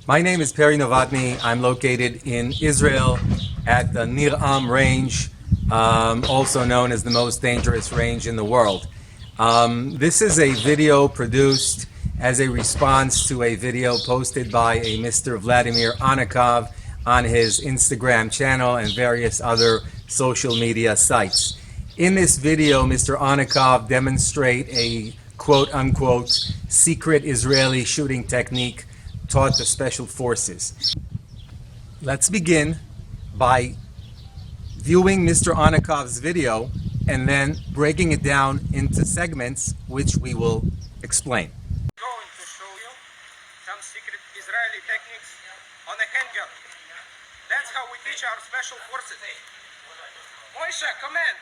My name is Perry Novotny. I'm located in Israel at the Nir Am range, also known as the most dangerous range in the world. This is a video produced as a response to a video posted by a Mr. Vladimir Anakov on his Instagram channel and various other social media sites. In this video, Mr. Anakov demonstrates a quote-unquote secret Israeli shooting technique taught to special forces. Let's begin by viewing Mr. Anakov's video and then breaking it down into segments which we will explain. I'm going to show you some secret Israeli techniques on a handgun. That's how we teach our special forces. Moishe, command!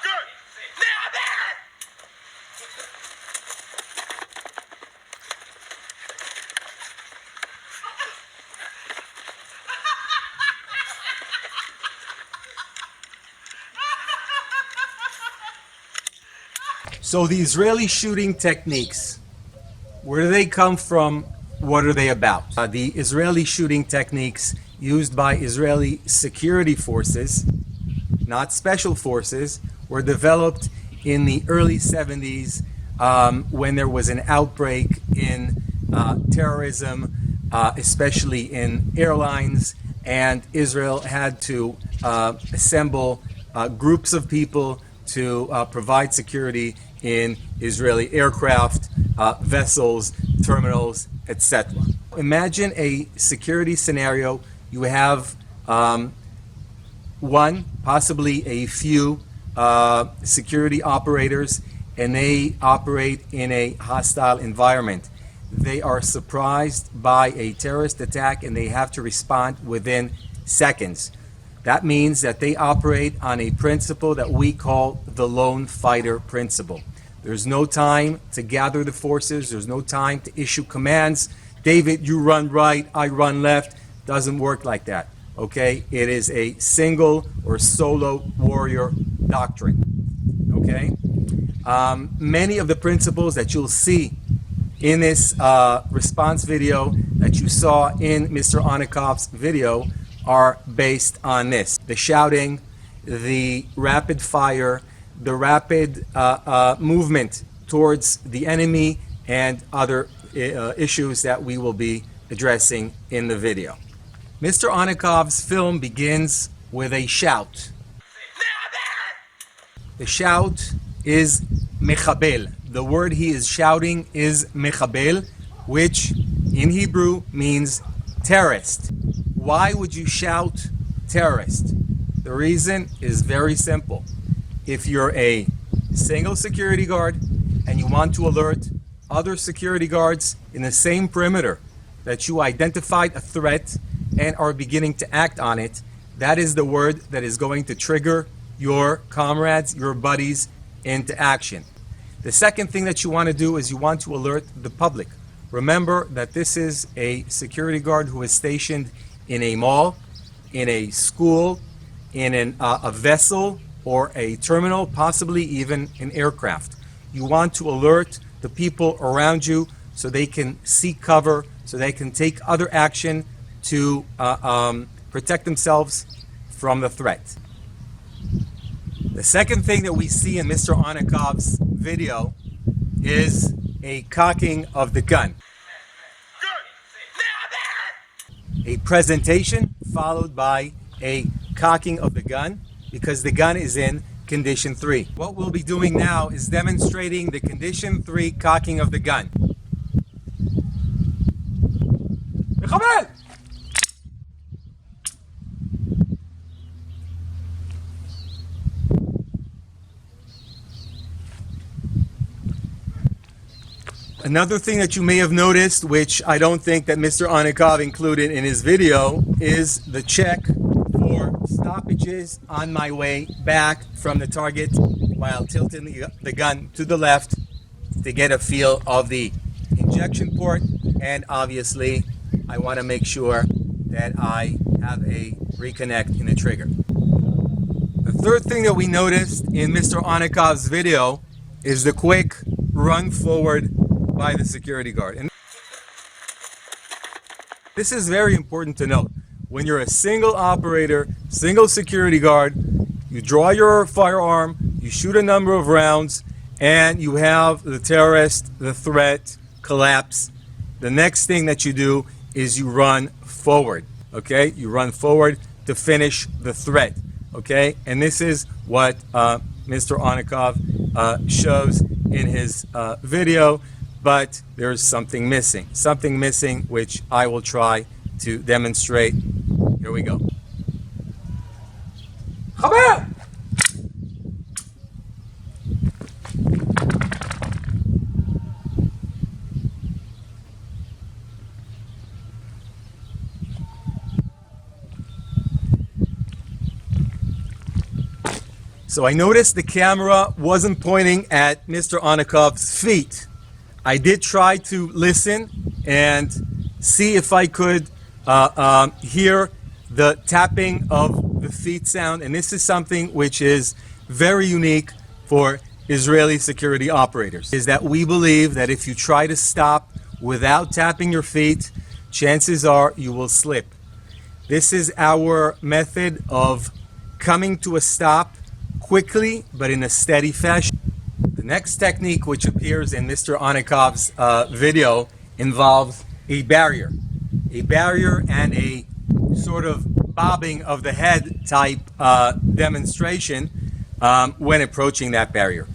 Good! So the Israeli shooting techniques, where do they come from? What are they about? The Israeli shooting techniques used by Israeli security forces, not special forces, were developed in the early 70s when there was an outbreak in terrorism, especially in airlines, and Israel had to assemble groups of people to provide security in Israeli aircraft, vessels, terminals, etc. Imagine a security scenario. You have one, possibly a few security operators, and they operate in a hostile environment. They are surprised by a terrorist attack and they have to respond within seconds. That means that they operate on a principle that we call the lone fighter principle. There's no time to gather the forces. There's no time to issue commands. David, you run right, I run left. Doesn't work like that. Okay? It is a single or solo warrior doctrine. Okay? Many of the principles that you'll see in this response video that you saw in Mr. Anakov's video are based on this. The shouting, the rapid fire, the rapid movement towards the enemy, and other issues that we will be addressing in the video. Mr. Anakov's film begins with a shout. The shout is mechabel. The word he is shouting is mechabel, which in Hebrew means terrorist. Why would you shout terrorist? The reason is very simple. If you're a single security guard and you want to alert other security guards in the same perimeter that you identified a threat and are beginning to act on it, that is the word that is going to trigger your comrades, your buddies into action. The second thing that you want to do is you want to alert the public. Remember that this is a security guard who is stationed in a mall, in a school, in a vessel or a terminal, possibly even an aircraft. You want to alert the people around you so they can seek cover, so they can take other action to protect themselves from the threat. The second thing that we see in Mr. Anakov's video is a cocking of the gun. A presentation followed by a cocking of the gun because the gun is in condition 3. What we'll be doing now is demonstrating the condition 3 cocking of the gun. Another thing that you may have noticed, which I don't think that Mr. Anakov included in his video, is the check for stoppages on my way back from the target while tilting the gun to the left to get a feel of the injection port, and obviously I want to make sure that I have a reconnect in the trigger. The third thing that we noticed in Mr. Anakov's video is the quick run forward by the security guard. And This is very important to note. When you're a single operator, single security guard, you draw your firearm, you shoot a number of rounds, and you have the terrorist, the threat collapse. The next thing that you do is you run forward, okay? You run forward to finish the threat, okay? And this is what Mr. Onikov shows in his video, but there's something missing which I will try to demonstrate. Here we go. Come here! So I noticed the camera wasn't pointing at Mr. Onikov's feet. I did try to listen and see if I could hear the tapping of the feet sound, and this is something which is very unique for Israeli security operators, is that we believe that if you try to stop without tapping your feet, chances are you will slip. This is our method of coming to a stop quickly but in a steady fashion. The next technique which appears in Mr. Onikov's video involves a barrier and a sort of bobbing of the head type demonstration when approaching that barrier.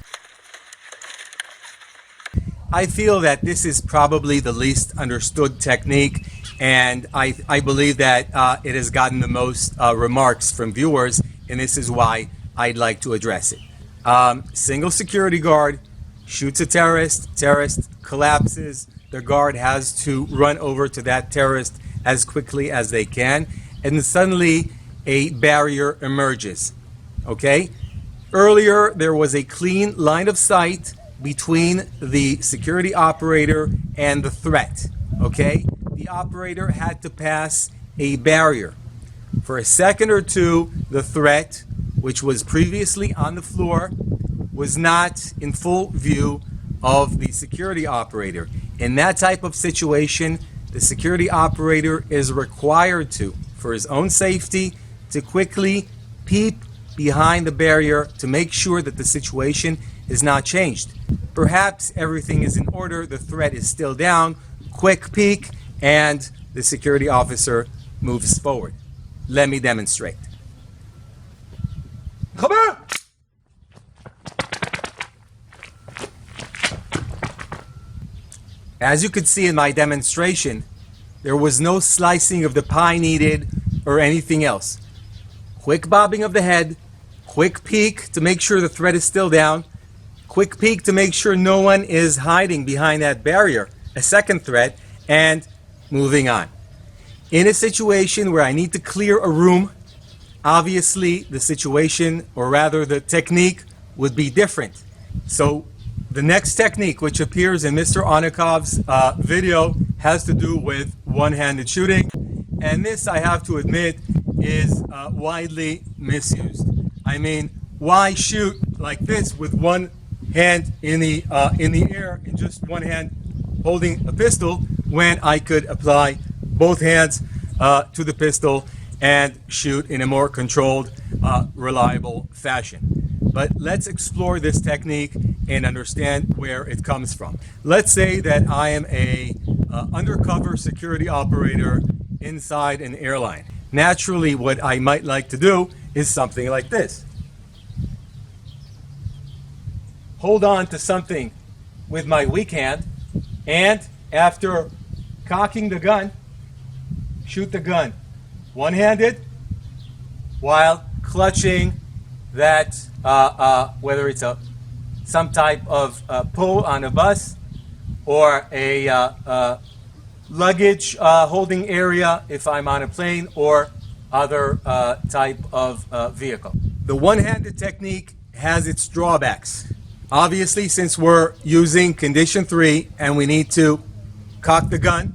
I feel that this is probably the least understood technique, and I believe that it has gotten the most remarks from viewers, and this is why I'd like to address it. Single security guard shoots a terrorist collapses, the guard has to run over to that terrorist as quickly as they can, and then suddenly a barrier emerges, okay? Earlier, there was a clean line of sight between the security operator and the threat, okay? The operator had to pass a barrier. For a second or two, the threat, which was previously on the floor, was not in full view of the security operator. In that type of situation, the security operator is required to, for his own safety, to quickly peep behind the barrier to make sure that the situation is not changed. Perhaps everything is in order, the threat is still down, quick peek, and the security officer moves forward. Let me demonstrate. Come here! As you could see in my demonstration, there was no slicing of the pie needed or anything else. Quick bobbing of the head, quick peek to make sure the threat is still down, quick peek to make sure no one is hiding behind that barrier, a second threat, and moving on. In a situation where I need to clear a room, obviously the situation, or rather the technique, would be different. So the next technique, which appears in Mr. Onikov's video, has to do with one-handed shooting, and this, I have to admit, is widely misused. I mean, why shoot like this with one hand in the air and just one hand holding a pistol when I could apply both hands to the pistol and shoot in a more controlled, reliable fashion? But let's explore this technique and understand where it comes from. Let's say that I am a undercover security operator inside an airline. Naturally, what I might like to do is something like this. Hold on to something with my weak hand, and after cocking the gun, shoot the gun one-handed while clutching that, whether it's some type of pull on a bus or a luggage holding area if I'm on a plane or other type of vehicle. The one-handed technique has its drawbacks. Obviously, since we're using condition 3 and we need to cock the gun,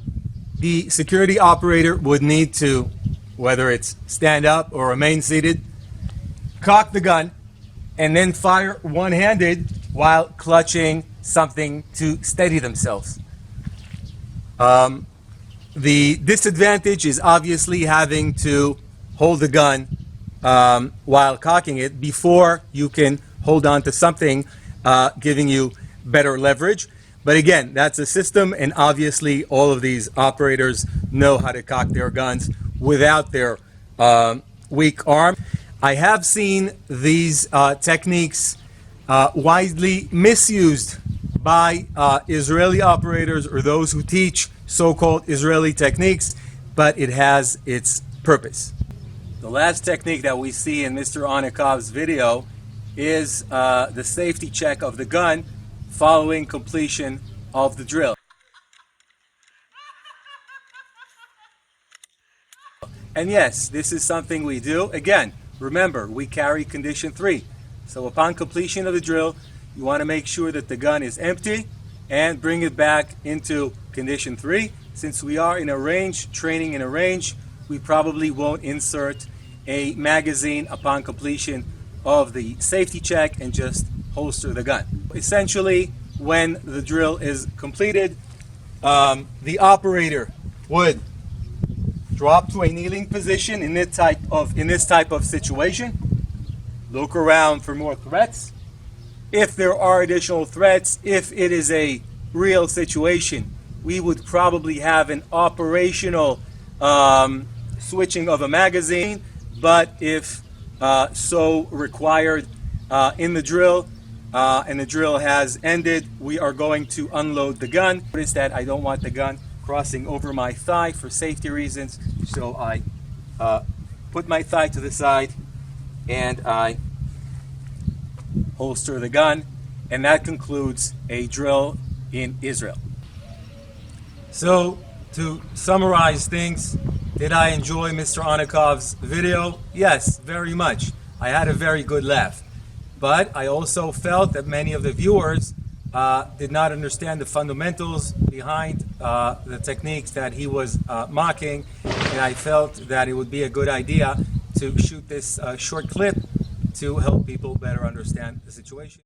the security operator would need to, whether it's stand up or remain seated, cock the gun and then fire one-handed while clutching something to steady themselves. The disadvantage is obviously having to hold the gun while cocking it before you can hold on to something, giving you better leverage. But again, that's a system, and obviously all of these operators know how to cock their guns without their weak arm. I have seen these techniques widely misused by Israeli operators or those who teach so-called Israeli techniques, but it has its purpose. The last technique that we see in Mr. Anikov's video is the safety check of the gun following completion of the drill. And yes, this is something we do. Again, remember, we carry condition 3. So upon completion of the drill, you want to make sure that the gun is empty and bring it back into condition 3. Since we are in a range, training in a range, we probably won't insert a magazine upon completion of the safety check and just holster the gun. Essentially, when the drill is completed, the operator would drop to a kneeling position in this type of situation. Look around for more threats. If there are additional threats, if it is a real situation, we would probably have an operational switching of a magazine. But if so required in the drill, and the drill has ended, we are going to unload the gun. Notice that I don't want the gun crossing over my thigh for safety reasons, so I put my thigh to the side and I holster the gun, and that concludes a drill in Israel. So to summarize things, did I enjoy Mr. Anikov's video? Yes, very much. I had a very good laugh. But I also felt that many of the viewers did not understand the fundamentals behind the techniques that he was mocking, and I felt that it would be a good idea to shoot this short clip to help people better understand the situation.